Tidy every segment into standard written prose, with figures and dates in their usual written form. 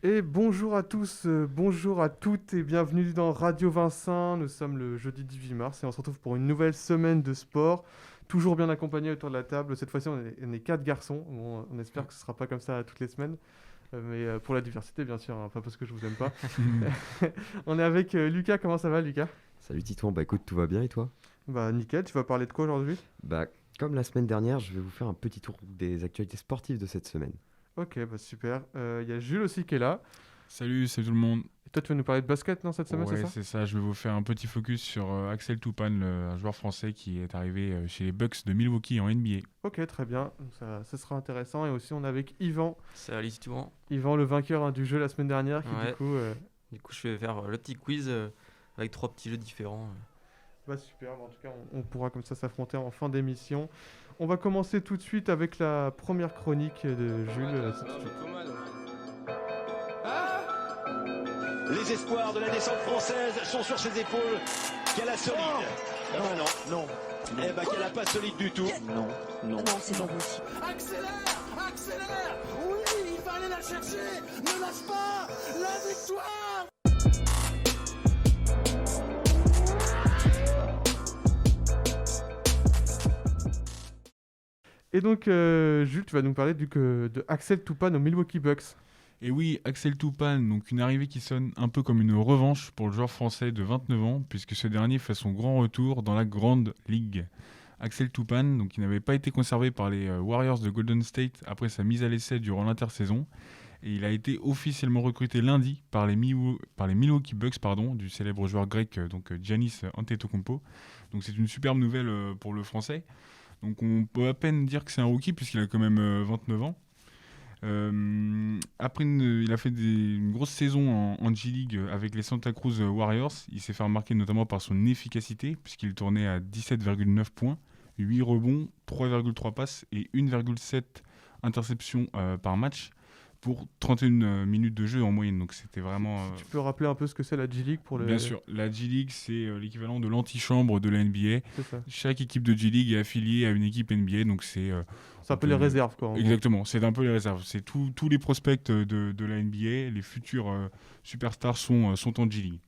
Et bonjour à tous, bonjour à toutes et bienvenue dans Radio Vincent. Nous sommes le jeudi 18 mars et on se retrouve pour une nouvelle semaine de sport. Toujours bien accompagné autour de la table. Cette fois-ci, on est quatre garçons. Bon, on espère que ce ne sera pas comme ça toutes les semaines. Mais pour la diversité, bien sûr, hein, pas parce que je vous aime pas. On est avec Lucas. Comment ça va, Lucas? Salut Titouan, bah écoute, tout va bien et toi? Bah, nickel. Tu vas parler de quoi aujourd'hui? Bah, comme la semaine dernière, je vais vous faire un petit tour des actualités sportives de cette semaine. Ok, bah super. Il y a Jules aussi qui est là. Salut tout le monde. Et toi, tu vas nous parler de basket, non, cette semaine, c'est Ouais, ça? c'est ça. Je vais vous faire un petit focus sur Axel Toupane, un joueur français qui est arrivé chez les Bucks de Milwaukee en NBA. Ok, très bien. Donc ça sera intéressant. Et aussi, on est avec Yvan. Salut Titouan. Yvan, le vainqueur du jeu la semaine dernière, qui Ouais. du coup... Du coup, je vais faire le petit quiz avec 3 petits jeux différents. Bah super, en tout cas on pourra comme ça s'affronter en fin d'émission. On va commencer tout de suite avec la première chronique de Jules. C'est tout de suite. Les espoirs de la descente française sont sur ses épaules. Qu'elle a solide. Non. Eh ben qu'elle a pas solide du tout. Non, c'est pas possible. Accélère. Oui, il va aller la chercher. Ne lâche pas. La victoire. Et donc Jules, tu vas nous parler de Axel Toupane aux Milwaukee Bucks. Et oui, Axel Toupane, donc une arrivée qui sonne un peu comme une revanche pour le joueur français de 29 ans, puisque ce dernier fait son grand retour dans la Grande Ligue. Axel Toupane, donc, qui n'avait pas été conservé par les Warriors de Golden State après sa mise à l'essai durant l'intersaison. Et il a été officiellement recruté lundi par les Milwaukee Bucks du célèbre joueur grec Giannis Antetokounmpo. Donc c'est une superbe nouvelle pour le français. Donc on peut à peine dire que c'est un rookie puisqu'il a quand même 29 ans. Il a fait une grosse saison en G-League avec les Santa Cruz Warriors. Il s'est fait remarquer notamment par son efficacité puisqu'il tournait à 17,9 points, 8 rebonds, 3,3 passes et 1,7 interceptions par match pour 31 minutes de jeu en moyenne. Donc c'était vraiment... Tu peux rappeler un peu ce que c'est la G-League pour le... Bien sûr, la G-League c'est l'équivalent de l'antichambre de la NBA. C'est ça. Chaque équipe de G-League est affiliée à une équipe NBA, donc c'est... C'est un peu les réserves, quoi. Exactement, c'est un peu les réserves. C'est tous les prospects de la NBA, les futurs superstars sont en G-League.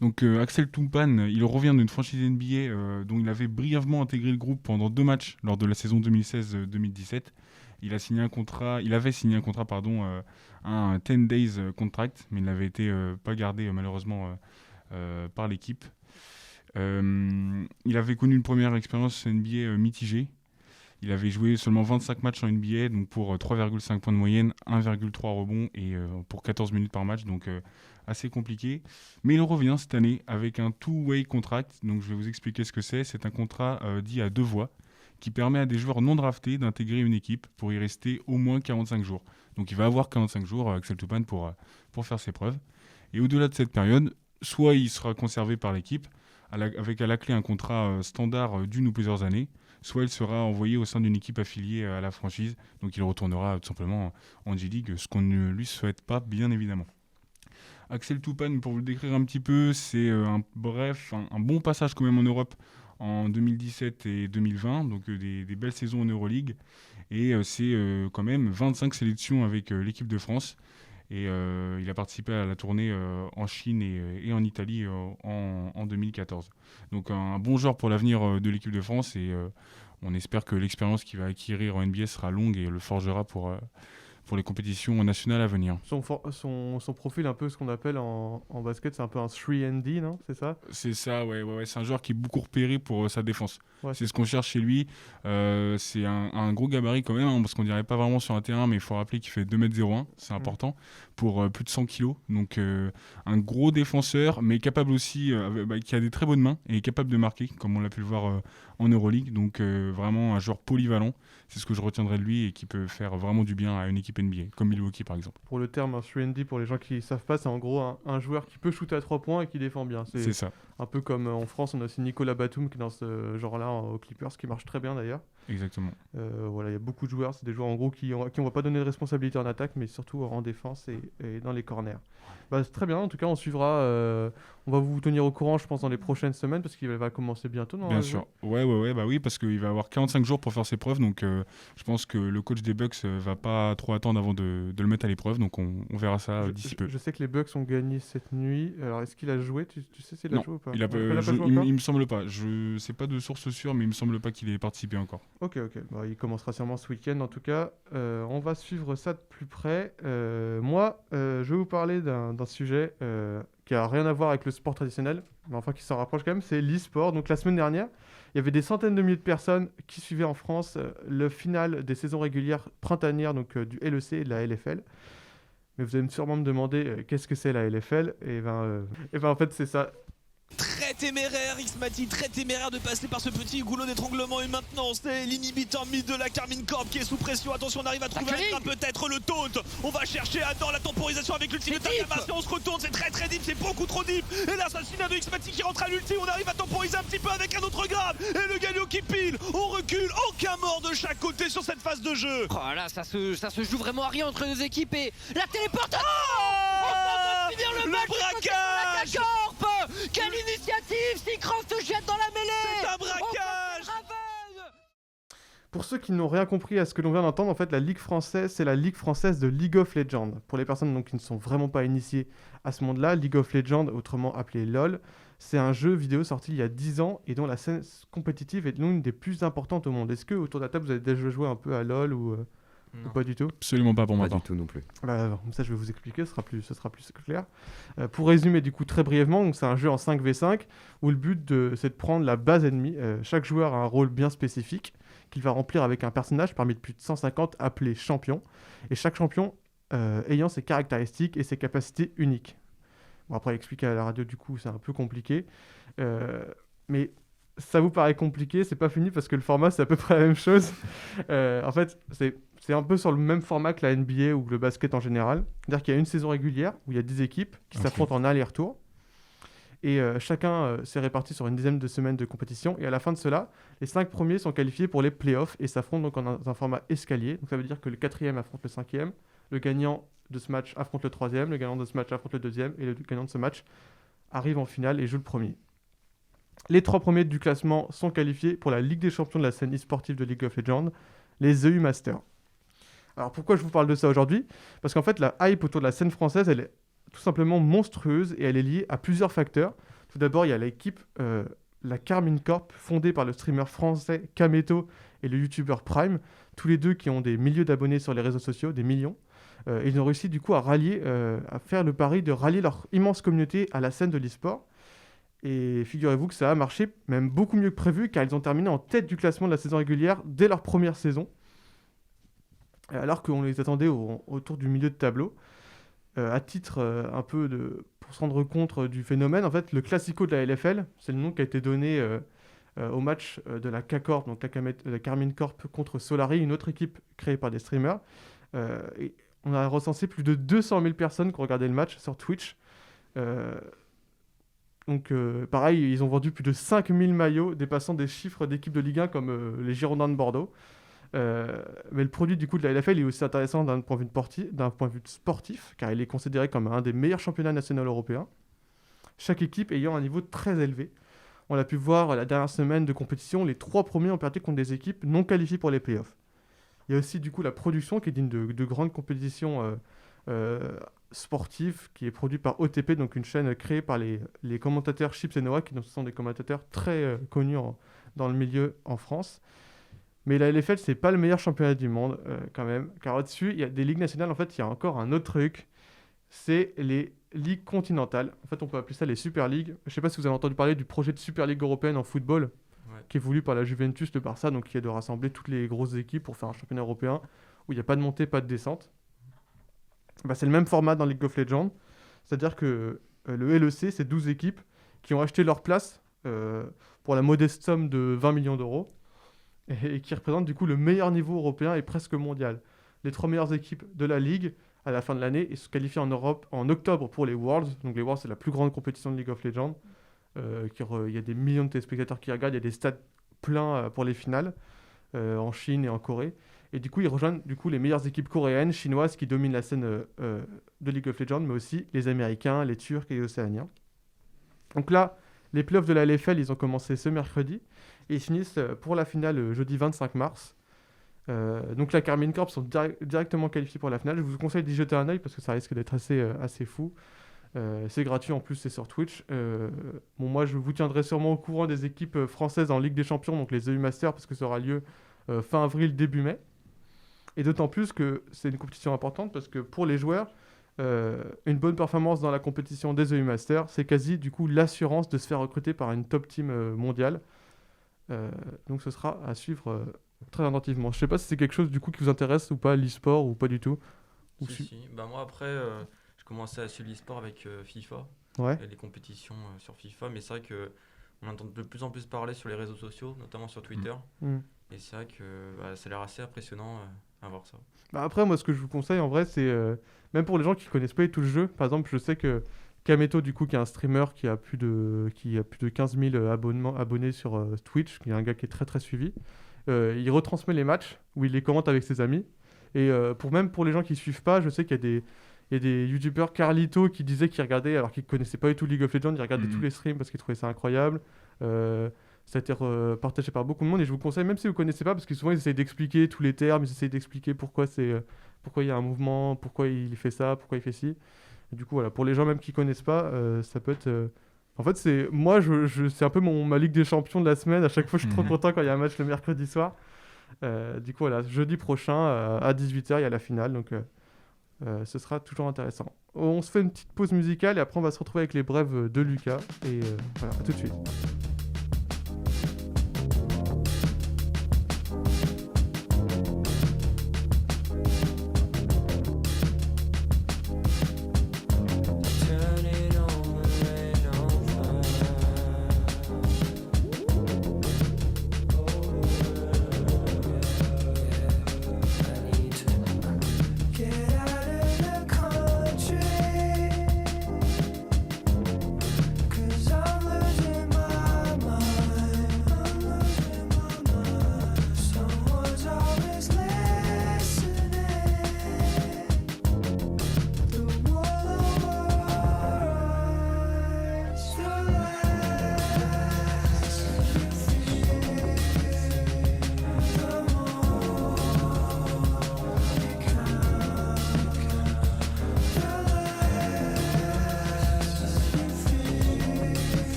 Donc Axel Toupane, il revient d'une franchise NBA dont il avait brièvement intégré le groupe pendant 2 matchs lors de la saison 2016-2017. Il avait signé un contrat, un 10 days contract, mais il n'avait été pas gardé malheureusement par l'équipe. Il avait connu une première expérience NBA mitigée. Il avait joué seulement 25 matchs en NBA, donc pour 3,5 points de moyenne, 1,3 rebonds et pour 14 minutes par match, donc assez compliqué. Mais il revient cette année avec un two-way contract, donc je vais vous expliquer ce que c'est. C'est un contrat dit à 2 voix qui permet à des joueurs non draftés d'intégrer une équipe pour y rester au moins 45 jours. Donc il va avoir 45 jours, Axel Toupane, pour faire ses preuves. Et au-delà de cette période, soit il sera conservé par l'équipe, avec à la clé un contrat standard d'une ou plusieurs années, soit il sera envoyé au sein d'une équipe affiliée à la franchise, donc il retournera tout simplement en G-League, ce qu'on ne lui souhaite pas, bien évidemment. Axel Toupane, pour vous le décrire un petit peu, c'est un bon passage quand même en Europe en 2017 et 2020, donc des belles saisons en Euroleague, et c'est quand même 25 sélections avec l'équipe de France. Et il a participé à la tournée en Chine et en Italie en 2014. Donc un bon joueur pour l'avenir de l'équipe de France et on espère que l'expérience qu'il va acquérir en NBA sera longue et le forgera pour les compétitions nationales à venir. Son profil, un peu ce qu'on appelle en basket, c'est un peu un 3&D, non? C'est ça? C'est ça, ouais. C'est un joueur qui est beaucoup repéré pour sa défense. Ouais, c'est ce qu'on cherche chez lui. C'est un gros gabarit quand même, parce qu'on dirait pas vraiment sur un terrain, mais il faut rappeler qu'il fait 2,01 m, c'est important, pour plus de 100 kg. Donc un gros défenseur, mais capable aussi, qui a des très bonnes mains et capable de marquer, comme on l'a pu le voir en Euroleague. Donc vraiment un joueur polyvalent. C'est ce que je retiendrai de lui et qui peut faire vraiment du bien à une équipe NBA, comme Milwaukee par exemple. Pour le terme 3&D, pour les gens qui ne savent pas, c'est en gros un joueur qui peut shooter à 3 points et qui défend bien. C'est ça. Un peu comme en France, on a aussi Nicolas Batum qui est dans ce genre-là aux Clippers, qui marche très bien d'ailleurs. Exactement. Voilà, il y a beaucoup de joueurs, c'est des joueurs en gros qui on va pas donner de responsabilité en attaque, mais surtout en défense et dans les corners. C'est très bien, en tout cas on suivra, on va vous tenir au courant je pense dans les prochaines semaines parce qu'il va commencer bientôt. Non, Bien sûr. Ouais, bah oui, parce qu'il va avoir 45 jours pour faire ses preuves, donc je pense que le coach des Bucks va pas trop attendre avant de le mettre à l'épreuve, donc on verra ça d'ici peu. Je sais que les Bucks ont gagné cette nuit, alors est-ce qu'il a joué, tu sais s'il a Non, joué ou pas? il a pas pas joué encore. il me semble pas. Je sais pas de source sûre, mais il me semble pas qu'il ait participé encore. Ok, il commencera sûrement ce week-end en tout cas. On va suivre ça de plus près. Moi, je vais vous parler d'un sujet qui a rien à voir avec le sport traditionnel, mais enfin qui s'en rapproche quand même, c'est l'e-sport. Donc la semaine dernière, il y avait des centaines de milliers de personnes qui suivaient en France le final des saisons régulières printanières donc, du LEC et de la LFL. Mais vous allez sûrement me demander qu'est-ce que c'est la LFL. Et ben en fait c'est ça. Très téméraire, Xmati, très téméraire de passer par ce petit goulot d'étranglement. Et maintenant, c'est l'inhibiteur mid de la Carmine Corp qui est sous pression. Attention, on arrive à trouver un peut-être le taunt. On va chercher Adam la temporisation avec l'ulti de Takama. Si on se retourne, c'est très deep, c'est beaucoup trop deep. Et l'assassinat de Xmati qui rentre à l'ulti. On arrive à temporiser un petit peu avec un autre grab. Et le Galio qui pile. On recule, aucun mort de chaque côté sur cette phase de jeu. Oh là, ça se joue vraiment à rien entre deux équipes et la téléportation. Le braquage. Quelle initiative! Seacroft se jette dans la mêlée! C'est un braquage! Pour ceux qui n'ont rien compris à ce que l'on vient d'entendre, en fait, la Ligue française, c'est la Ligue française de League of Legends. Pour les personnes donc, qui ne sont vraiment pas initiées à ce monde-là, League of Legends, autrement appelé LoL, c'est un jeu vidéo sorti il y a 10 ans et dont la scène compétitive est l'une des plus importantes au monde. Est-ce que autour de la table, vous avez déjà joué un peu à LoL ou pas du tout? Absolument pas pour moi. Pas du tout non plus. Ça, je vais vous expliquer, ce sera plus clair. Pour résumer, du coup, très brièvement, donc, c'est un jeu en 5v5 où le but, c'est de prendre la base ennemie. Chaque joueur a un rôle bien spécifique qu'il va remplir avec un personnage parmi plus de 150 appelés champions. Et chaque champion ayant ses caractéristiques et ses capacités uniques. Bon, après, expliquer à la radio, du coup, c'est un peu compliqué. Mais ça vous paraît compliqué, c'est pas fini parce que le format, c'est à peu près la même chose. En fait, c'est un peu sur le même format que la NBA ou le basket en général. C'est-à-dire qu'il y a une saison régulière où il y a 10 équipes qui s'affrontent en aller-retour. Et chacun s'est réparti sur une dizaine de semaines de compétition. Et à la fin de cela, les 5 premiers sont qualifiés pour les playoffs et s'affrontent donc dans un format escalier. Donc ça veut dire que le 4e affronte le 5e, le gagnant de ce match affronte le 3e, le gagnant de ce match affronte le 2e, et le gagnant de ce match arrive en finale et joue le premier. Les 3 premiers du classement sont qualifiés pour la Ligue des champions de la scène e-sportive de League of Legends, les EU Masters. Alors pourquoi je vous parle de ça aujourd'hui? Parce qu'en fait la hype autour de la scène française, elle est tout simplement monstrueuse et elle est liée à plusieurs facteurs. Tout d'abord, il y a l'équipe, la Carmine Corp, fondée par le streamer français Kameto et le youtubeur Prime, tous les deux qui ont des milliers d'abonnés sur les réseaux sociaux, des millions. Ils ont réussi du coup à faire le pari de rallier leur immense communauté à la scène de l'e-sport. Et figurez-vous que ça a marché même beaucoup mieux que prévu car ils ont terminé en tête du classement de la saison régulière dès leur première saison. Alors qu'on les attendait autour du milieu de tableau. À titre pour se rendre compte du phénomène, en fait, le Classico de la LFL, c'est le nom qui a été donné au match de la K-Corp, donc la Carmine Corp contre Solari, une autre équipe créée par des streamers. Et on a recensé plus de 200 000 personnes qui ont regardé le match sur Twitch. Donc pareil, ils ont vendu plus de 5000 maillots, dépassant des chiffres d'équipes de Ligue 1 comme les Girondins de Bordeaux. Mais le produit du coup de la LFL est aussi intéressant d'un point de vue sportif, car il est considéré comme un des meilleurs championnats nationaux européens. Chaque équipe ayant un niveau très élevé. On l'a pu voir la dernière semaine de compétition, les 3 premiers ont perdu contre des équipes non qualifiées pour les playoffs. Il y a aussi du coup la production qui est digne de grandes compétitions sportives, qui est produite par OTP, donc une chaîne créée par les commentateurs Chips et Noah, qui sont des commentateurs très connus dans le milieu en France. Mais la LFL, c'est pas le meilleur championnat du monde, quand même. Car au-dessus, il y a des ligues nationales. En fait, il y a encore un autre truc. C'est les ligues continentales. En fait, on peut appeler ça les Super Leagues. Je sais pas si vous avez entendu parler du projet de Super League européenne en football, qui est voulu par la Juventus, le Barça, donc qui est de rassembler toutes les grosses équipes pour faire un championnat européen où il n'y a pas de montée, pas de descente. C'est le même format dans League of Legends. C'est-à-dire que le LEC, c'est 12 équipes qui ont acheté leur place pour la modeste somme de 20 millions d'euros. Et qui représente du coup le meilleur niveau européen et presque mondial. Les 3 meilleures équipes de la Ligue à la fin de l'année et se qualifient en Europe en octobre pour les Worlds. Donc les Worlds, c'est la plus grande compétition de League of Legends. Il y a des millions de téléspectateurs qui regardent, il y a des stades pleins pour les finales. en Chine et en Corée. Et du coup, ils rejoignent les meilleures équipes coréennes, chinoises qui dominent la scène de League of Legends, mais aussi les Américains, les Turcs et les Océaniens. Donc là, les playoffs de la LFL, ils ont commencé ce mercredi et ils finissent pour la finale jeudi 25 mars. Donc la Karmine Corp sont directement qualifiés pour la finale. Je vous conseille d'y jeter un œil parce que ça risque d'être assez fou. C'est gratuit, en plus c'est sur Twitch. Moi je vous tiendrai sûrement au courant des équipes françaises en Ligue des Champions, donc les EU Masters, parce que ça aura lieu fin avril, début mai. Et d'autant plus que c'est une compétition importante parce que pour les joueurs, une bonne performance dans la compétition des EU Masters, c'est quasi du coup l'assurance de se faire recruter par une top team mondiale. Donc ce sera à suivre très attentivement. Je sais pas si c'est quelque chose du coup qui vous intéresse ou pas, l'e-sport ou pas du tout. Si. Bah, moi après, je commençais à suivre l'e-sport avec FIFA Ouais. et les compétitions sur FIFA, mais c'est vrai que on entend de plus en plus parler sur les réseaux sociaux, notamment sur Twitter. Et c'est vrai que ça a l'air assez impressionnant à voir ça. Bah après, moi, ce que je vous conseille, en vrai, c'est même pour les gens qui connaissent pas du tout le jeu. Par exemple, je sais que Kameto, du coup, qui est un streamer qui a plus de 15 000 abonnés sur Twitch, qui est un gars qui est très très suivi, il retransmet les matchs où il les commente avec ses amis. Et pour les gens qui suivent pas, je sais qu'il y a des youtubeurs, Carlito, qui disaient qu'ils regardaient alors qu'ils connaissaient pas du tout League of Legends, ils regardaient tous les streams parce qu'ils trouvaient ça incroyable. Ça a été partagé par beaucoup de monde et je vous conseille, même si vous connaissez pas, parce que souvent ils essayent d'expliquer tous les termes, ils essayent d'expliquer pourquoi il y a un mouvement, pourquoi il fait ça, pourquoi il fait ci. Et du coup voilà, pour les gens même qui connaissent pas, ça peut être en fait c'est c'est un peu ma Ligue des Champions de la semaine. À chaque fois je suis trop content quand il y a un match le mercredi soir. Du coup voilà, jeudi prochain à 18h il y a la finale, donc ce sera toujours intéressant. On se fait une petite pause musicale et après on va se retrouver avec les brèves de Lucas et voilà, à tout de suite.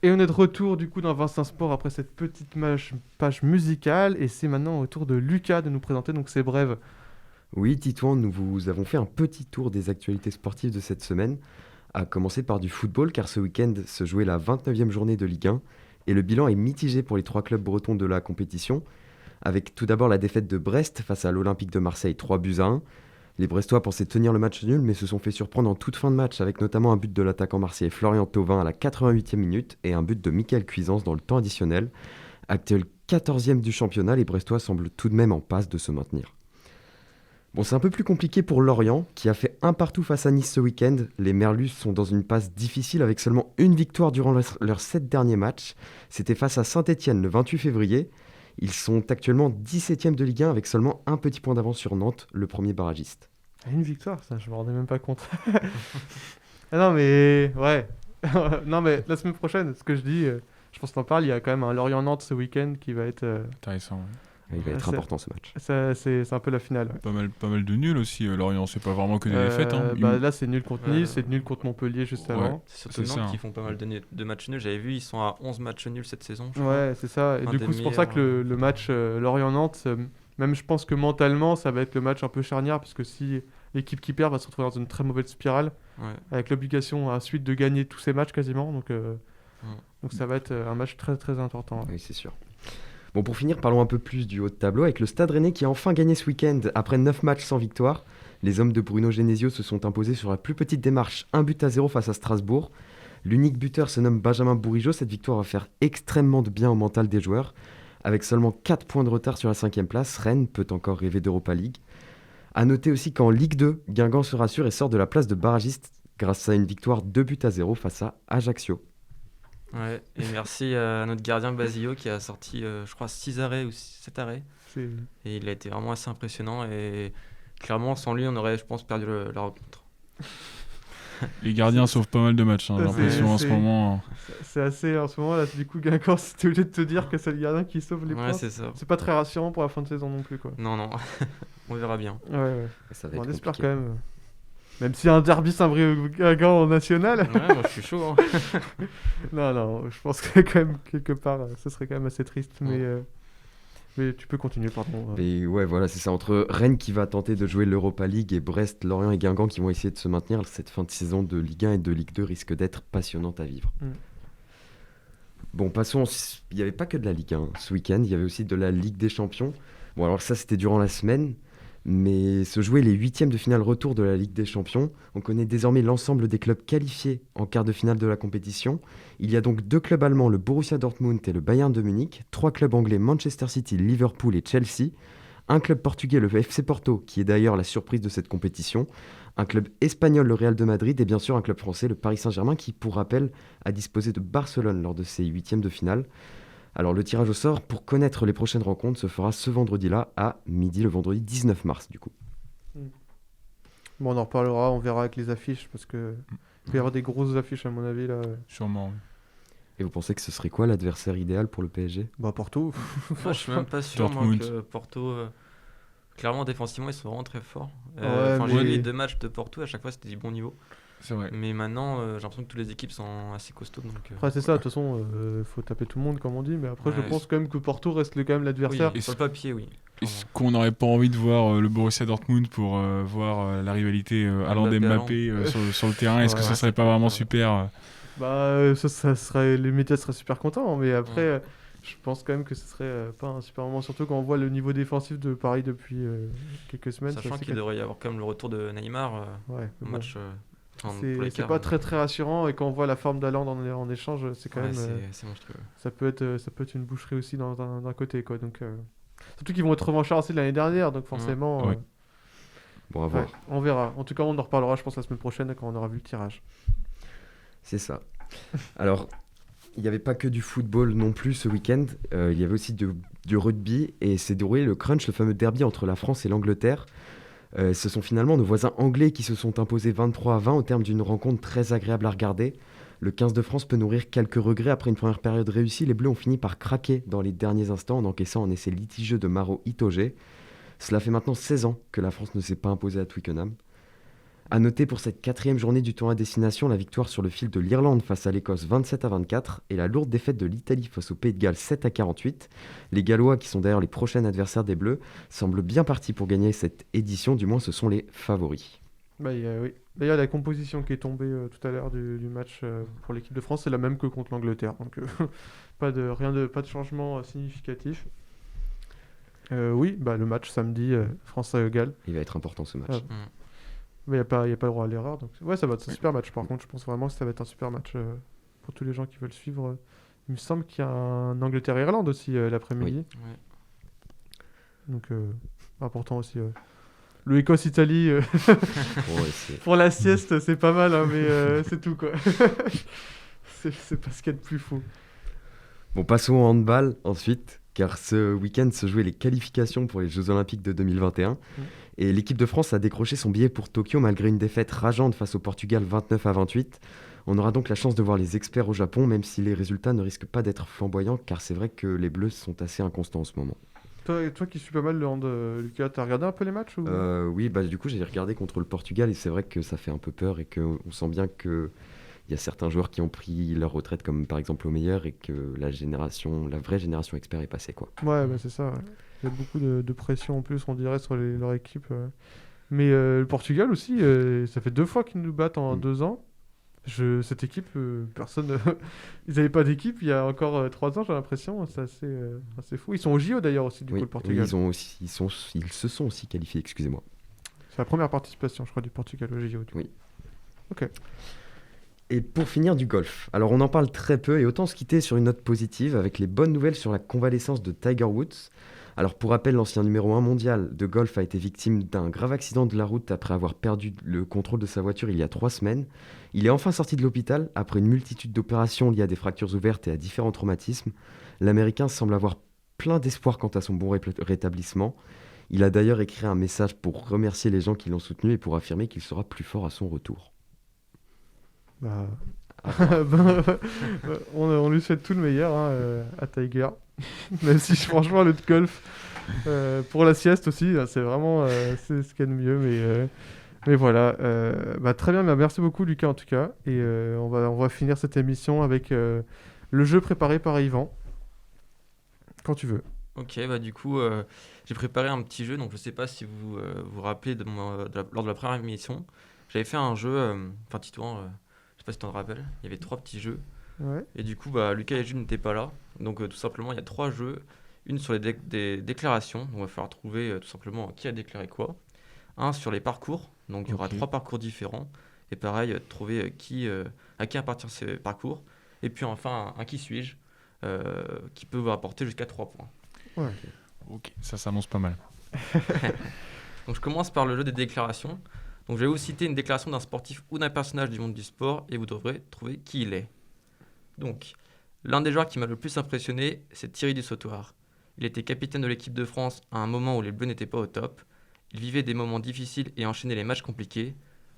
Et on est de retour du coup dans Vincent Sport après cette petite page musicale et c'est maintenant au tour de Lucas de nous présenter donc ses brèves. Oui, Titouan, nous vous avons fait un petit tour des actualités sportives de cette semaine, à commencer par du football car ce week-end se jouait la 29e journée de Ligue 1 et le bilan est mitigé pour les 3 clubs bretons de la compétition, avec tout d'abord la défaite de Brest face à l'Olympique de Marseille 3-1. Les Brestois pensaient tenir le match nul mais se sont fait surprendre en toute fin de match avec notamment un but de l'attaquant marseillais Florian Thauvin à la 88e minute et un but de Michael Cuisance dans le temps additionnel. Actuel 14e du championnat, les Brestois semblent tout de même en passe de se maintenir. Bon, c'est un peu plus compliqué pour Lorient qui a fait un partout face à Nice ce week-end. Les Merlus sont dans une passe difficile avec seulement une victoire durant leurs 7 derniers matchs. C'était face à Saint-Etienne le 28 février. Ils sont actuellement 17e de Ligue 1 avec seulement un petit point d'avance sur Nantes, le premier barragiste. Une victoire, ça, je me rendais même pas compte. Ah non mais ouais. Non mais la semaine prochaine, ce que je dis, je pense que t'en parles, il y a quand même un Lorient-Nantes ce week-end qui va être... Intéressant. Il va être important ce match. C'est un peu la finale. Ouais. Pas mal de nuls aussi, Lorient, c'est pas vraiment que des défaites. Hein. Là, c'est nul contre Nice, c'est nul contre Montpellier juste avant. C'est surtout Nantes qui font pas mal de matchs nuls. J'avais vu, ils sont à 11 matchs nuls cette saison. Ouais, c'est ça. Et du coup, c'est pour ça que le match Lorient-Nantes, même je pense que mentalement, ça va être le match un peu charnière, parce que si l'équipe qui perd va se retrouver dans une très mauvaise spirale, avec l'obligation ensuite de gagner tous ses matchs quasiment. Donc ça va être un match très très important. Oui, c'est sûr. Bon, pour finir, parlons un peu plus du haut de tableau avec le Stade Rennais qui a enfin gagné ce week-end après 9 matchs sans victoire. Les hommes de Bruno Genesio se sont imposés sur la plus petite démarche, 1-0 face à Strasbourg. L'unique buteur se nomme Benjamin Bourigeaud. Cette victoire va faire extrêmement de bien au mental des joueurs. Avec seulement 4 points de retard sur la 5e place, Rennes peut encore rêver d'Europa League. A noter aussi qu'en Ligue 2, Guingamp se rassure et sort de la place de barragiste grâce à une victoire 2-0 face à Ajaccio. Ouais, et merci à notre gardien Basillo qui a sorti, je crois, 6 arrêts ou 7 arrêts. Et il a été vraiment assez impressionnant. Et clairement, sans lui, on aurait, je pense, perdu la rencontre. Les gardiens sauvent pas mal de matchs, j'ai l'impression en ce moment. C'est assez, en ce moment, là, du coup, Guingamp, c'était obligé de te dire que c'est le gardien qui sauve les points. C'est ça. C'est pas très rassurant pour la fin de saison non plus, quoi. Non. On verra bien. Ouais. Ça va être on espère compliqué. quand même. Même s'il y a un derby Saint-Brieuc-Guingamp en national. Ouais, moi je suis chaud. Hein. non, je pense que quand même, quelque part, ce serait quand même assez triste. Mais tu peux continuer, pardon. Et ouais, voilà, c'est ça. Entre Rennes qui va tenter de jouer l'Europa League et Brest, Lorient et Guingamp qui vont essayer de se maintenir, cette fin de saison de Ligue 1 et de Ligue 2 risque d'être passionnante à vivre. Bon, passons. Il n'y avait pas que de la Ligue 1 ce week-end, il y avait aussi de la Ligue des Champions. Bon, alors ça, c'était durant la semaine. Mais se jouer les 8e de finale retour de la Ligue des Champions, on connaît désormais l'ensemble des clubs qualifiés en quart de finale de la compétition. Il y a donc 2 clubs allemands, le Borussia Dortmund et le Bayern de Munich, 3 clubs anglais, Manchester City, Liverpool et Chelsea, un club portugais, le FC Porto, qui est d'ailleurs la surprise de cette compétition, un club espagnol, le Real de Madrid, et bien sûr un club français, le Paris Saint-Germain, qui, pour rappel, a disposé de Barcelone lors de ses 8e de finale. Alors le tirage au sort pour connaître les prochaines rencontres se fera ce vendredi-là à midi, le vendredi 19 mars du coup. Bon, on en reparlera, on verra avec les affiches parce que il peut y avoir des grosses affiches à mon avis là. Sûrement. Oui. Et vous pensez que ce serait quoi l'adversaire idéal pour le PSG ? Porto. Moi, je suis même pas sûr moi, que Porto. Clairement défensivement ils sont vraiment très forts. J'ai vu les 2 matchs de Porto, à chaque fois c'était du bon niveau. C'est vrai. Mais maintenant, j'ai l'impression que toutes les équipes sont assez costauds. Donc, après, c'est ça, de toute façon, faut taper tout le monde, comme on dit. Mais après, je pense quand même que Porto reste quand même l'adversaire. Oui, sur le papier, oui. Est-ce qu'on n'aurait pas envie de voir le Borussia Dortmund pour voir la rivalité Haaland-Mbappé sur le terrain ? Est-ce que ça serait pas vraiment super ça serait, les médias seraient super contents. Mais après, je pense quand même que ce serait pas un super moment. Surtout quand on voit le niveau défensif de Paris depuis quelques semaines. Sachant qu'il devrait y avoir quand même le retour de Neymar au match... c'est pas très très rassurant et quand on voit la forme d'Haaland en échange, c'est quand même c'est monstrueux. Ça peut être une boucherie aussi d'un côté quoi. Donc surtout qu'ils vont être revanchards aussi de l'année dernière, donc forcément bon, à voir. On verra. En tout cas, on en reparlera je pense la semaine prochaine quand on aura vu le tirage. C'est ça. Alors il n'y avait pas que du football non plus ce week-end, il y avait aussi du rugby et s'est déroulé le crunch, le fameux derby entre la France et l'Angleterre. Ce sont finalement nos voisins anglais qui se sont imposés 23-20 au terme d'une rencontre très agréable à regarder. Le 15 de France peut nourrir quelques regrets. Après une première période réussie, les Bleus ont fini par craquer dans les derniers instants en encaissant un essai litigieux de Maro Itoje. Cela fait maintenant 16 ans que la France ne s'est pas imposée à Twickenham. A noter pour cette 4e journée du tournoi à destination la victoire sur le fil de l'Irlande face à l'Écosse 27-24 et la lourde défaite de l'Italie face au Pays de Galles 7-48. Les Gallois, qui sont d'ailleurs les prochains adversaires des Bleus, semblent bien partis pour gagner cette édition, du moins ce sont les favoris. Oui. D'ailleurs, la composition qui est tombée tout à l'heure du match pour l'équipe de France, c'est la même que contre l'Angleterre. Donc pas de changement significatif. Le match samedi, France-Galles. Il va être important ce match. Mais il n'y a pas le droit à l'erreur. Donc... Ouais, ça va être un super match. Par contre, je pense vraiment que ça va être un super match pour tous les gens qui veulent suivre. Il me semble qu'il y a un Angleterre-Irlande aussi l'après-midi. Oui. Donc, important aussi. Le Écosse-Italie, pour la sieste, c'est pas mal, hein, mais c'est tout, quoi. c'est pas ce qu'il y a de plus fou. Bon, passons au handball ensuite, car ce week-end se jouaient les qualifications pour les Jeux Olympiques de 2021. Et l'équipe de France a décroché son billet pour Tokyo malgré une défaite rageante face au Portugal 29-28. On aura donc la chance de voir les experts au Japon, même si les résultats ne risquent pas d'être flamboyants, car c'est vrai que les Bleus sont assez inconstants en ce moment. Toi qui suis pas mal le hand, Lucas, t'as regardé un peu les matchs ou... Oui, du coup j'ai regardé contre le Portugal et c'est vrai que ça fait un peu peur et qu'on sent bien qu'il y a certains joueurs qui ont pris leur retraite, comme par exemple Omeyer, et que la vraie génération expert est passée, quoi. Ouais, c'est ça. Ouais. Il y a beaucoup de pression en plus, on dirait, sur leur équipe. Mais le Portugal aussi, ça fait 2 fois qu'ils nous battent en 2 ans. Cette équipe, personne. Ils n'avaient pas d'équipe il y a encore 3 ans, j'ai l'impression. C'est assez fou. Ils sont au JO d'ailleurs aussi, du coup, le Portugal. Oui, ils se sont aussi qualifiés, excusez-moi. C'est la première participation, je crois, du Portugal au JO. Oui. Ok. Et pour finir, du golf. Alors, on en parle très peu et autant se quitter sur une note positive avec les bonnes nouvelles sur la convalescence de Tiger Woods. Alors, pour rappel, l'ancien numéro 1 mondial de golf a été victime d'un grave accident de la route après avoir perdu le contrôle de sa voiture il y a 3 semaines. Il est enfin sorti de l'hôpital après une multitude d'opérations liées à des fractures ouvertes et à différents traumatismes. L'Américain semble avoir plein d'espoir quant à son bon rétablissement. Il a d'ailleurs écrit un message pour remercier les gens qui l'ont soutenu et pour affirmer qu'il sera plus fort à son retour. On lui souhaite tout le meilleur à Tiger. Même si franchement le golf pour la sieste aussi, c'est vraiment c'est ce qu'il y a de mieux. Mais voilà, très bien, merci beaucoup Lucas en tout cas. Et on va finir cette émission avec le jeu préparé par Yvan. Quand tu veux. Ok, du coup, j'ai préparé un petit jeu. Donc je sais pas si vous vous rappelez lors de la première émission, j'avais fait un jeu, Titouan, je sais pas si tu t'en rappelles, il y avait 3 petits jeux. Ouais. Et du coup, Lucas et Jules n'étaient pas là. Donc tout simplement, il y a 3 jeux. Une sur des déclarations, donc il va falloir trouver tout simplement qui a déclaré quoi. Un sur les parcours, donc il y aura 3 parcours différents. Et pareil, trouver à qui appartient ces parcours. Et puis enfin, un qui suis-je, qui peut vous rapporter jusqu'à 3 points. Ouais. Ok, ça s'annonce pas mal. Donc je commence par le jeu des déclarations. Donc je vais vous citer une déclaration d'un sportif ou d'un personnage du monde du sport et vous devrez trouver qui il est. Donc, l'un des joueurs qui m'a le plus impressionné, c'est Thierry Dussautoir. Il était capitaine de l'équipe de France à un moment où les Bleus n'étaient pas au top. Il vivait des moments difficiles et enchaînait les matchs compliqués.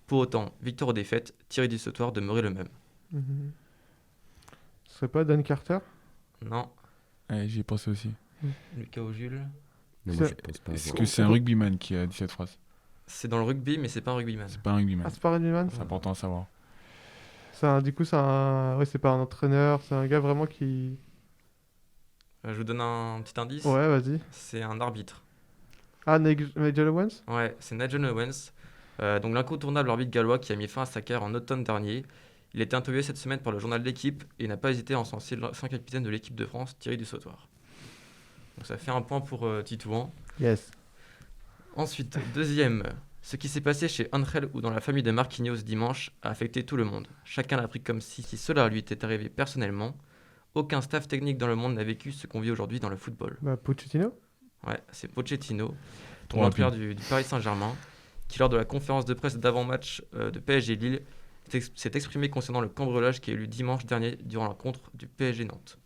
Pour autant, victoire ou défaite, Thierry Dussautoir demeurait le même. Ce serait pas Dan Carter ? Non. J'y ai pensé aussi. Lucas ou Jules ? Non, moi, je pense pas. Est-ce que c'est un rugbyman qui a dit cette phrase ? C'est dans le rugby, mais c'est pas un rugbyman. C'est pas un rugbyman. Ah, c'est pas un rugbyman ? C'est important à savoir. C'est pas un entraîneur, c'est un gars vraiment qui... Je vous donne un petit indice. Ouais, vas-y. C'est un arbitre. Ah, Nigel Owens ? Ouais, c'est Nigel Owens. Donc l'incontournable arbitre gallois qui a mis fin à sa carrière en automne dernier. Il a été interviewé cette semaine par le journal de l'équipe et n'a pas hésité à encenser l'ancien capitaine de l'équipe de France, Thierry Dussautoir. Donc ça fait un point pour Titouan. Yes. Ensuite, deuxième. Ce qui s'est passé chez Angel ou dans la famille de Marquinhos dimanche a affecté tout le monde. Chacun l'a pris comme si cela lui était arrivé personnellement. Aucun staff technique dans le monde n'a vécu ce qu'on vit aujourd'hui dans le football. Pochettino ? Ouais, c'est Pochettino, l'entraîneur du Paris Saint-Germain, qui lors de la conférence de presse d'avant-match de PSG Lille s'est exprimé concernant le cambriolage qui a eu lieu dimanche dernier durant la rencontre du PSG Nantes.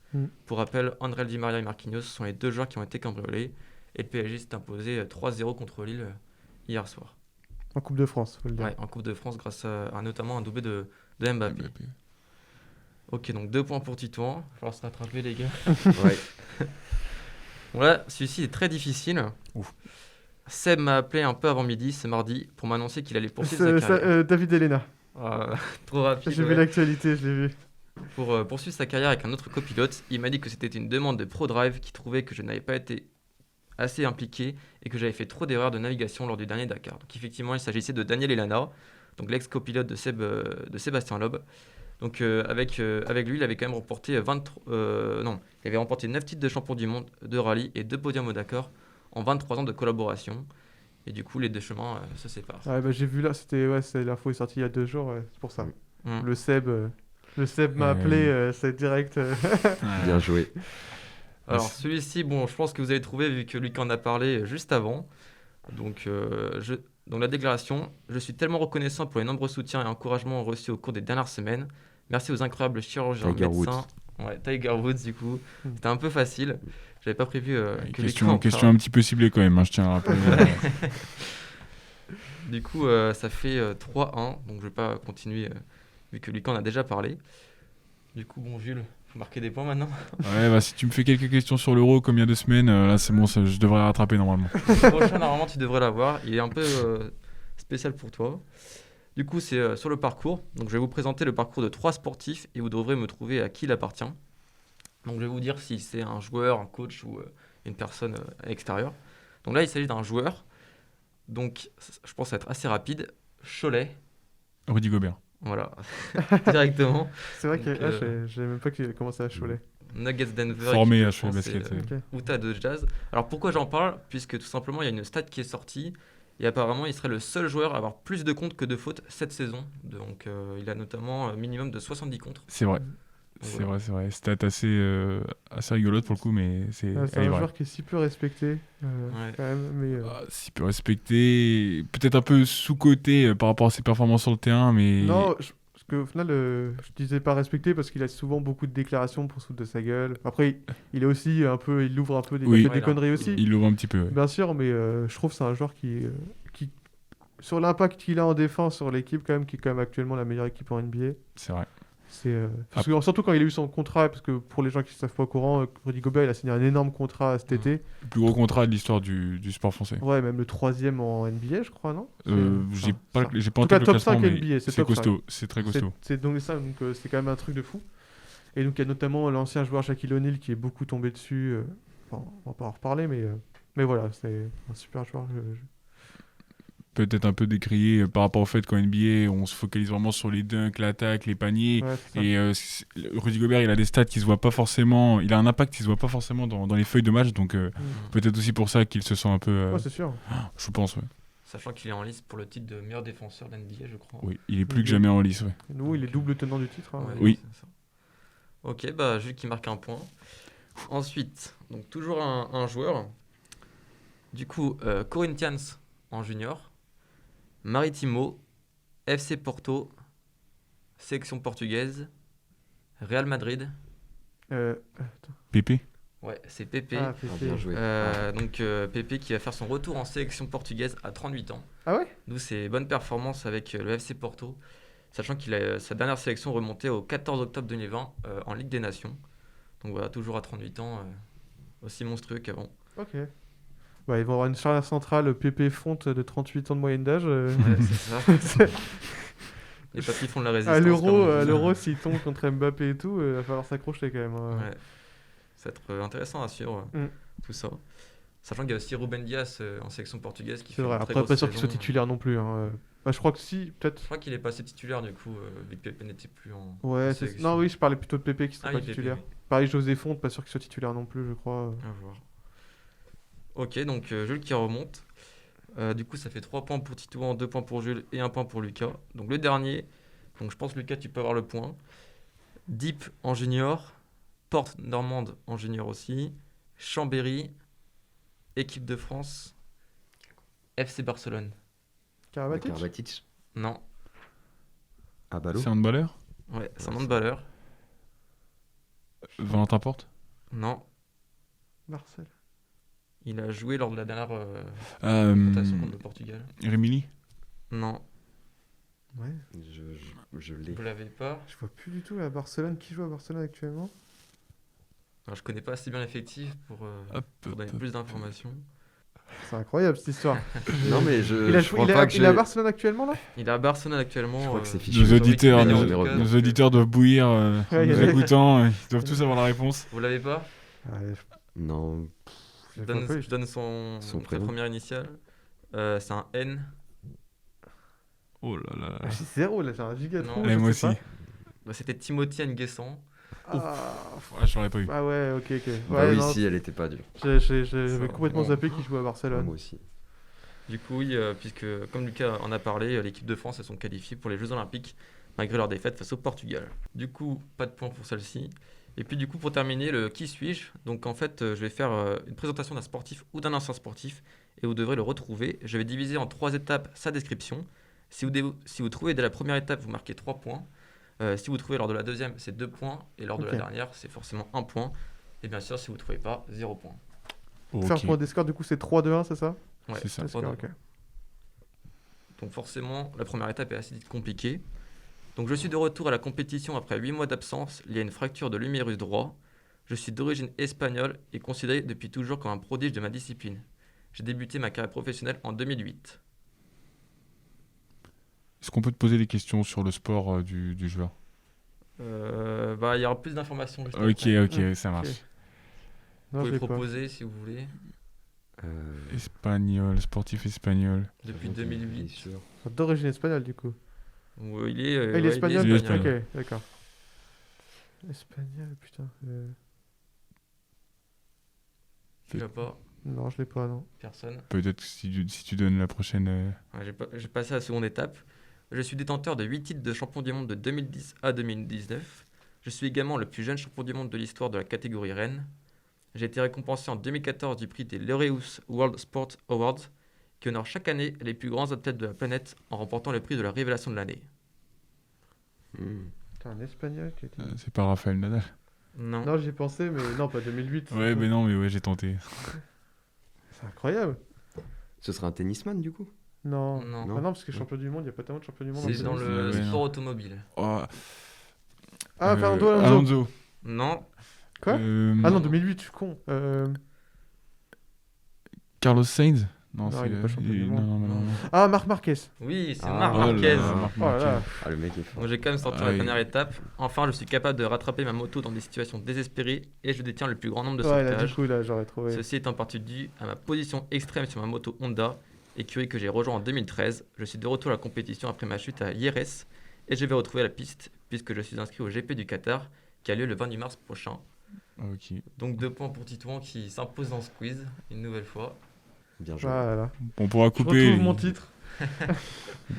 Pour rappel, André Di Maria et Marquinhos sont les 2 joueurs qui ont été cambriolés et le PSG s'est imposé 3-0 contre Lille hier soir. En Coupe de France, faut le dire. Ouais, en Coupe de France grâce à notamment un doublé de Mbappé. Ok, donc 2 points pour Titouan. Il va falloir se rattraper, les gars. Ouais. Voilà, celui-ci est très difficile. Ouf. Seb m'a appelé un peu avant midi, ce mardi, pour m'annoncer qu'il allait poursuivre sa carrière. David Elena. Trop rapide. J'ai vu l'actualité, je l'ai vu. Pour poursuivre sa carrière avec un autre copilote, il m'a dit que c'était une demande de ProDrive qui trouvait que je n'avais pas été assez impliqué et que j'avais fait trop d'erreurs de navigation lors du dernier Dakar. Donc effectivement, il s'agissait de Daniel Elana, donc l'ex-copilote de Sébastien Loeb. Donc avec lui, il avait quand même remporté il avait remporté 9 titres de champion du monde de rallye et 2 podiums au Dakar en 23 ans de collaboration. Et du coup, les 2 chemins se séparent. J'ai vu là, c'est l'info est sortie il y a 2 jours, c'est pour ça. Le Seb m'a appelé, c'est direct. Bien joué. Alors celui-ci, je pense que vous avez trouvé vu que Lucas en a parlé juste avant. Donc la déclaration, je suis tellement reconnaissant pour les nombreux soutiens et encouragements reçus au cours des dernières semaines. Merci aux incroyables chirurgiens, médecins. Ouais, Tiger Woods du coup. C'était un peu facile. J'avais pas prévu que question un petit peu ciblée quand même, je tiens à rappeler. Du coup, ça fait 3-1, donc je vais pas continuer vu que Lucas en a déjà parlé. Du coup, bon, Jules, faut marquer des points maintenant. Ouais, bah si tu me fais quelques questions sur l'Euro comme il y a 2 semaines, là c'est bon, je devrais rattraper normalement. Le prochain, normalement, tu devrais l'avoir. Il est un peu spécial pour toi. Du coup, c'est sur le parcours. Donc, je vais vous présenter le parcours de 3 sportifs et vous devrez me trouver à qui il appartient. Donc, je vais vous dire si c'est un joueur, un coach ou une personne extérieure. Donc là, il s'agit d'un joueur. Donc, je pense que ça va être assez rapide. Cholet. Rudy Gobert. Voilà, directement. C'est vrai que Donc, je savais même pas qu'il avait commencé à Cholet. Nuggets Denver. Formé équipe de à Cholet France, Basket. et, Utah de Jazz. Alors pourquoi j'en parle? Puisque tout simplement il y a une stat qui est sortie et apparemment il serait le seul joueur à avoir plus de comptes que de fautes cette saison. Donc il a notamment un minimum de 70 contres. C'est vrai. Donc, C'est vrai. Stat assez rigolote pour le coup, mais c'est C'est un joueur qui est si peu respecté, quand même. Mais, si peu respecté, peut-être un peu sous-coté par rapport à ses performances sur le terrain, mais... Non, parce qu'au final, je disais pas respecté parce qu'il a souvent beaucoup de déclarations pour se foutre de sa gueule. Après, il est aussi un peu, il ouvre un peu Oui. il fait des conneries aussi. Il l'ouvre un petit peu. Ouais. Bien sûr, mais je trouve que c'est un joueur qui sur l'impact qu'il a en défense sur l'équipe, quand même, qui est quand même actuellement la meilleure équipe en NBA. C'est vrai. Surtout quand il a eu son contrat, parce que pour les gens qui ne savent pas au courant, Rudy Gobert il a signé un énorme contrat cet été. Le plus gros contrat de l'histoire du sport français. Ouais, même le 3e en NBA, je crois, non? J'ai pas en tout tête cas, le top classement, 5 mais NBA, c'est costaud, c'est très costaud. C'est donc ça, donc c'est quand même un truc de fou. Et donc il y a notamment l'ancien joueur Shaquille O'Neal qui est beaucoup tombé dessus. On va pas en reparler, mais voilà, c'est un super joueur. Peut-être un peu décrié par rapport au fait qu'en NBA, on se focalise vraiment sur les dunks, l'attaque, les paniers. Ouais, et Rudy Gobert, il a des stats qui se voient pas forcément. Il a un impact qui se voit pas forcément dans les feuilles de match. Donc peut-être aussi pour ça qu'il se sent un peu. Ouais, c'est sûr. Je pense, ouais. Sachant qu'il est en lice pour le titre de meilleur défenseur de l'NBA, je crois. Oui, il est plus que jamais en lice, ouais. Nous, il est double tenant du titre. Hein. Ouais, oui. c'est ça. Ok, bah Jules qui marque un point. Ensuite, donc toujours un joueur. Du coup, Corinthians en junior. Maritimo, FC Porto, sélection portugaise, Real Madrid. Pépé. Ouais, c'est Pépé. Ah, Pépé. Bien joué. Donc Pépé qui va faire son retour en sélection portugaise à 38 ans. Ah ouais? D'où ses bonnes performances avec le FC Porto, sachant qu'il a sa dernière sélection remontée au 14 octobre 2020 en Ligue des Nations. Donc voilà, toujours à 38 ans, aussi monstrueux qu'avant. Ok. Bah, ils vont avoir une charnière centrale PP Fonte de 38 ans de moyenne d'âge. Ouais, c'est ça. Les papis font de la résistance. À l'Euro, comme on dit. l'Euro s'il tombe contre Mbappé et tout, il va falloir s'accrocher quand même. Hein. Ouais. Ça va être intéressant à suivre tout ça. Sachant qu'il y a aussi Ruben Dias en sélection portugaise qui C'est fait vrai, une très après, pas grosse sûr qu'il soit saison. titulaire non plus. Hein. Bah, je crois que si, peut-être. Je crois qu'il est passé titulaire du coup, vu que Pépé n'était plus en. Ouais, en c'est... sélection. Non, oui, je parlais plutôt de Pépé qui serait Ah pas oui, Pépé, titulaire. oui. Pareil, José Fonte, pas sûr qu'il soit titulaire non plus, je crois. À voir. Ok, donc Jules qui remonte. Du coup, ça fait 3 points pour Titouan, 2 points pour Jules et 1 point pour Lucas. Donc le dernier, donc je pense Lucas, tu peux avoir le point. Deep en junior, Porte Normande en junior aussi, Chambéry, équipe de France, FC Barcelone. Karabatic. Karabatic. Non, Abalo. C'est un handballeur. ouais, c'est un nom de valeur. Valentin Porte. Non, Marcel. il a joué lors de la dernière confrontation contre le Portugal. Rémili. Non, Ouais. Je l'ai. vous l'avez pas. Je vois plus du tout à Barcelone. Qui joue à Barcelone actuellement? Alors, je connais pas assez bien l'effectif pour donner plus d'informations. C'est incroyable cette histoire. Non, mais Il est à Barcelone actuellement là? Il est à Barcelone actuellement. Je crois que c'est fichu. Nos auditeurs, Wikipédia, nos- en tout cas, nos donc, auditeurs doivent bouillir en Ouais, nous y a- écoutant. Ils doivent tous avoir la réponse. Vous l'avez pas? Ouais, Non. je Je vois pas, je donne sa prénom. première initiale. C'est un N. Oh là là. Ah, j'ai zéro là, j'ai un giga Non. trou. Et je moi sais aussi. pas. Bah, c'était Timothy Nguessan. Ah, Ouais, je l'aurais pas eu. ah ouais, ok. Bah Ouais, oui, non, si, elle était pas dure. j'avais complètement Bon. zappé qu'il jouait à Barcelone. Moi aussi. Du coup, oui, puisque comme Lucas en a parlé, l'équipe de France elles sont qualifiées pour les Jeux Olympiques malgré leur défaite face au Portugal. Du coup, pas de point pour celle-ci. Et puis du coup, pour terminer, le qui suis-je. Donc en fait, je vais faire une présentation d'un sportif ou d'un ancien sportif et vous devrez le retrouver. Je vais diviser en 3 étapes sa description. Si vous trouvez dès la première étape, vous marquez 3 points. Si vous trouvez lors de la deuxième, c'est 2 points. Et lors de la Ok. dernière, c'est forcément 1 point. Et bien sûr, si vous ne trouvez pas, 0 point. Faire Ok. pour des scores, du coup, c'est 3-2-1, c'est ça? Ouais, C'est ça. D'accord, ok. Donc forcément, la première étape est assez compliquée. Donc je suis de retour à la compétition après 8 mois d'absence liée à une fracture de l'humérus droit. Je suis d'origine espagnole et considéré depuis toujours comme un prodige de ma discipline. J'ai débuté ma carrière professionnelle en 2008. Est-ce qu'on peut te poser des questions sur le sport du joueur? Il y aura plus d'informations juste Ok, après. ça marche. Vous Non, je pouvez l'ai pas. proposer si vous voulez. Espagnol, sportif espagnol. Depuis 2008. D'origine espagnole, du coup. Où il est, Ah, il est espagnol. Il est espagnol. Ok, d'accord. Espagnol, putain. Tu l'as pas? Non, je l'ai pas, non. Personne. Peut-être que si tu donnes la prochaine... Ouais, j'ai passé à la seconde étape. Je suis détenteur de 8 titres de champion du monde de 2010 à 2019. Je suis également le plus jeune champion du monde de l'histoire de la catégorie Rennes. J'ai été récompensé en 2014 du prix des Laureus World Sport Awards, qui honore chaque année les plus grands athlètes de la planète en remportant le prix de la révélation de l'année. T'as un espagnol qui a été... c'est pas Raphaël Nadal? Non. Non, j'y ai pensé, mais non, pas 2008. Ouais, mais non, mais ouais, j'ai tenté. C'est incroyable. Ce sera un tennisman du coup? Non. Non. Ah non, parce que champion du monde, il n'y a pas tellement de champion du monde. C'est dans le Ouais, sport non. automobile. Oh, Ah, Fernando Alonso. Alonso. Non. Quoi Ah non, 2008, je suis con. Carlos Sainz? Non, il est pas champion du monde. Non. Ah, Marc Marquez. Oui, c'est Ah, Marc Oh là Marquez. là, Marc Oh là Marquez. là. Ah, le mec est fort. Donc j'ai quand même sorti Ah la oui. dernière étape. Enfin, je suis capable de rattraper ma moto dans des situations désespérées et je détiens le plus grand nombre de Ouais, là, du sauvetages. coup, là, j'aurais trouvé. Ceci est en partie dû à ma position extrême sur ma moto Honda, écurie que j'ai rejoint en 2013. Je suis de retour à la compétition après ma chute à Jerez et je vais retrouver la piste puisque je suis inscrit au GP du Qatar qui a lieu le 28 mars prochain. Ok. Donc 2 points pour Titouan qui s'impose dans ce quiz une nouvelle fois. Bien joué. Voilà. On pourra Je couper. retrouve mon titre.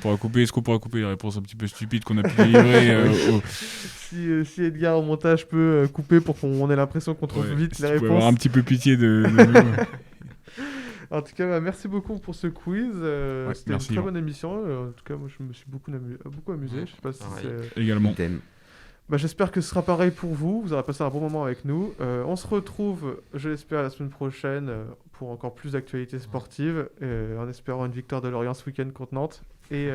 Est-ce qu'on pourra couper les réponses un petit peu stupides qu'on a pu délivrer Si Edgar au montage peut couper pour qu'on ait l'impression qu'on trouve vite si les tu peux avoir réponses. un petit peu pitié de nous. En tout cas, merci beaucoup pour ce quiz. C'était une merci, très Yvan. bonne émission. En tout cas, moi, je me suis beaucoup amusé. Je sais pas si Pareil. c'est... Également. Thème. Bah, j'espère que ce sera pareil pour vous. Vous aurez passé un bon moment avec nous. On se retrouve, je l'espère, la semaine prochaine pour encore plus d'actualités sportives, en espérant une victoire de Lorient ce week-end contre Nantes et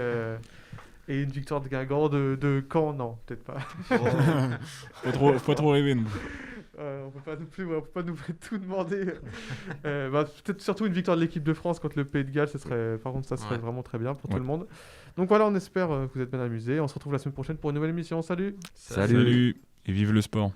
une victoire de Guingamp de Caen. Non, peut-être pas. Faut pas trop rêver, non. On peut pas non plus, on peut pas nous tout demander. Peut-être surtout une victoire de l'équipe de France contre le Pays de Galles. Par contre, ça serait Ouais. vraiment très bien pour tout le monde. Donc voilà, on espère que vous êtes bien amusés. On se retrouve la semaine prochaine pour une nouvelle émission. Salut! Salut. Et vive le sport.